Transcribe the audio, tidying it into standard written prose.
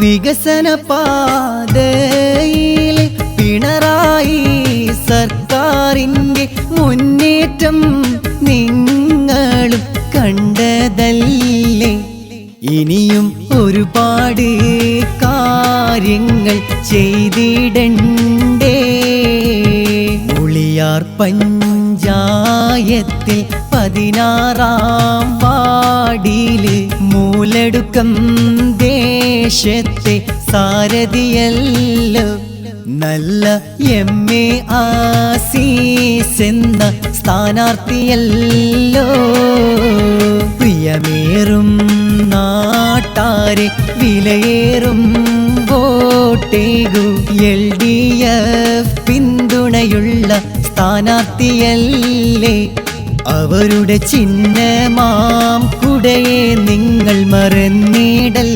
വികസന പാതയിൽ പിണറായി സർക്കാരിൻ്റെ മുന്നേറ്റം നിങ്ങളും കണ്ടതല്ലേ. ഇനിയും ഒരുപാട് കാര്യങ്ങൾ ചെയ്തിടണ്ടേ. ഉളിയാർ പഞ്ചായത്തിൽ 16-ാം വാർഡില് മൂലടുക്കം ദേശത്തെ സാരഥിയല്ലോ. നല്ല MA ആസീസ് എന്ന സ്ഥാനാർത്ഥിയല്ലോ. പ്രിയമേറും നാട്ടാരെ വിലയേറും വോട്ടേകു. LDF പിന്തുണയുള്ള സ്ഥാനാർത്ഥിയല്ലേ. അവരുടെ ചിഹ്നമാം കുടയെ നിങ്ങൾ മറന്നിടൽ.